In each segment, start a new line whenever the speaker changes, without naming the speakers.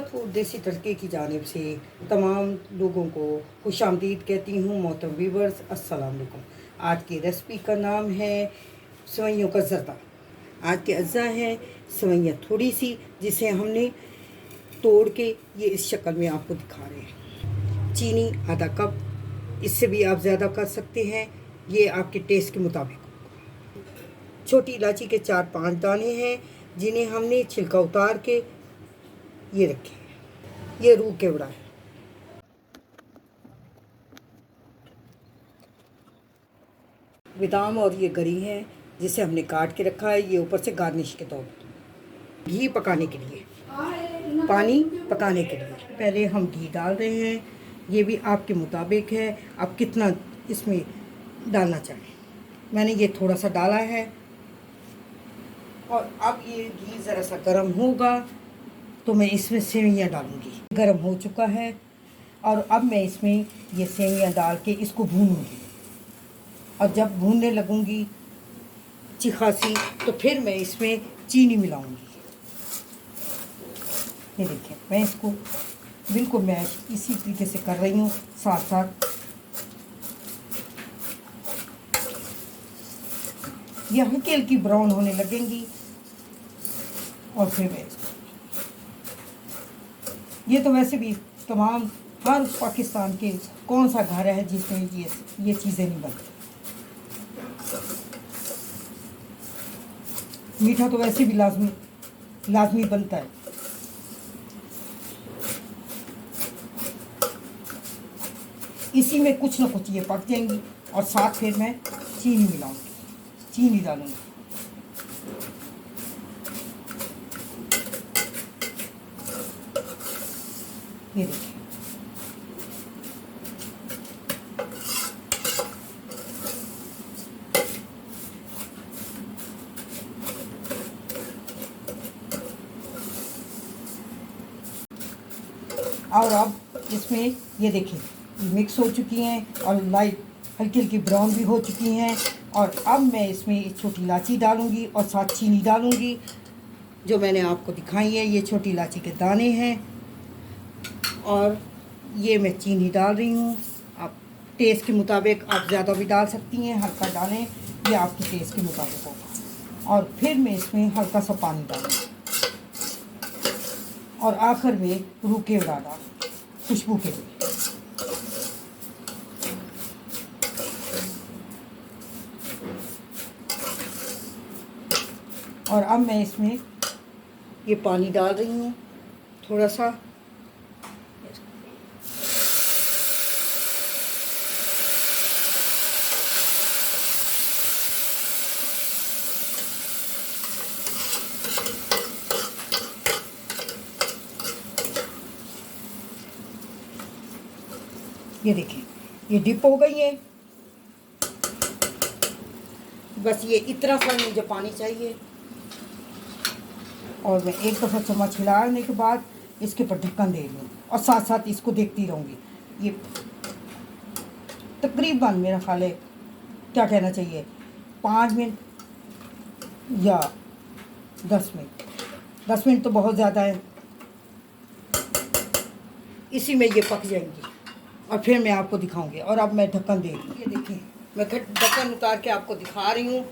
Food देसी तड़के की जानिब से तमाम लोगों को खुशामदीद कहती हूँ। मोहतरम व्यूअर्स, अस्सलाम वालेकुम। आज की रेसिपी का नाम है सेवइयों का ज़र्दा। आज के अज्जा हैं सेवइयाँ थोड़ी सी, जिसे हमने तोड़ के ये इस शक्ल में आपको दिखा रहे हैं। चीनी आधा कप, इससे भी आप ज़्यादा कर सकते हैं, ये आपके टेस्ट के मुताबिक। छोटी इलायची के 4-5 दाने हैं, जिन्हें हमने छिलका उतार के ये रखे हैं। ये रूह केवड़ा है। बादाम और ये गरी है, जिसे हमने काट के रखा है। ये ऊपर से गार्निश के तौर पर। घी पकाने के लिए, पानी पकाने के लिए पहले हम घी डाल रहे हैं। ये भी आपके मुताबिक है, आप कितना इसमें डालना चाहें। मैंने ये थोड़ा सा डाला है। और अब ये घी ज़रा सा गर्म होगा तो मैं इसमें सेवइयाँ डालूँगी। गर्म हो चुका है और अब मैं इसमें ये सेवइयाँ डाल के इसको भूनूँगी। और जब भूनने लगूँगी अच्छी खासी, तो फिर मैं इसमें चीनी मिलाऊँगी। ये देखिए, मैं इसको बिल्कुल मैश इसी तरीके से कर रही हूँ। साथ साथ ये हल्की हल्की ब्राउन होने लगेंगी और फिर मैं इसको, ये तो वैसे भी तमाम हर पाकिस्तान के कौन सा घर है जिसमें ये चीज़ें नहीं बनती। मीठा तो वैसे भी लाजमी बनता है। इसी में कुछ ना कुछ ये पक जाएंगी और साथ फिर मैं चीनी मिलाऊंगी, चीनी डालूंगी। ये देखिए, और अब इसमें ये देखिए मिक्स हो चुकी हैं और लाइट हल्की हल्की ब्राउन भी हो चुकी हैं। और अब मैं इसमें एक छोटी इलायची डालूंगी और साथ चीनी डालूंगी, जो मैंने आपको दिखाई है। ये छोटी इलायची के दाने हैं और ये मैं चीनी डाल रही हूँ। आप टेस्ट के मुताबिक आप ज़्यादा भी डाल सकती हैं, हल्का डालें, ये आपके टेस्ट के मुताबिक होगा। और फिर मैं इसमें हल्का सा पानी डालूँगी और आखिर में रूह केवड़ा डालूँगी खुशबू के लिए। और अब मैं इसमें ये पानी डाल रही हूँ थोड़ा सा। ये देखिए, ये डिप हो गई है। बस ये इतना सा मुझे पानी चाहिए। और मैं एक दफ़ा चम्मच हिलाने के बाद इसके ऊपर ढक्कन दे दूँ और साथ साथ इसको देखती रहूँगी। ये तकरीबन मेरा ख्याल है, क्या कहना चाहिए, 5 मिनट या 10 मिनट। 10 मिनट तो बहुत ज़्यादा है। इसी में ये पक जाएंगी और फिर मैं आपको दिखाऊंगी। और अब मैं ढक्कन दे दूँ। ये देखिए, मैं ढक्कन उतार के आपको दिखा रही हूँ।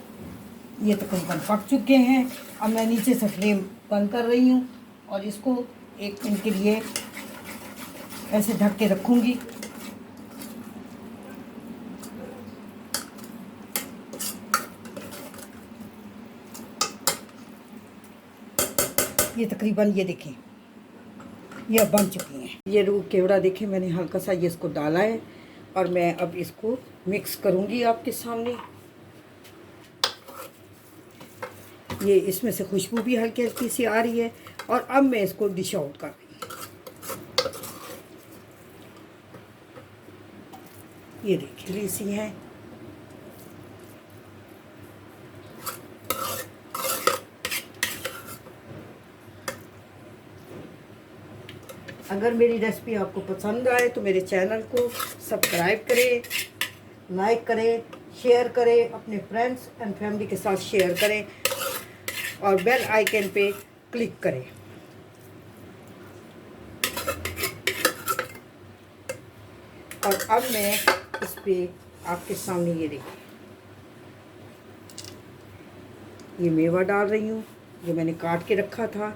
ये तकरीबन पक चुके हैं। अब मैं नीचे से फ्लेम बंद कर रही हूँ और इसको 1 मिनट के लिए ऐसे ढक के रखूँगी। ये तकरीबन, ये देखें, ये अब बन चुकी हैं। ये रूह केवड़ा देखें, मैंने हल्का सा ये इसको डाला है और मैं अब इसको मिक्स करूँगी आपके सामने। ये इसमें से खुशबू भी हल्की हल्की सी आ रही है। और अब मैं इसको डिश आउट कर रही हूँ। ये देखिए सी हैं। अगर मेरी रेसिपी आपको पसंद आए तो मेरे चैनल को सब्सक्राइब करें, लाइक करें, शेयर करें, अपने फ्रेंड्स एंड फैमिली के साथ शेयर करें और बेल आइकन पे क्लिक करें। और अब मैं इस पे आपके सामने ये देखिए, ये मेवा डाल रही हूँ जो मैंने काट के रखा था।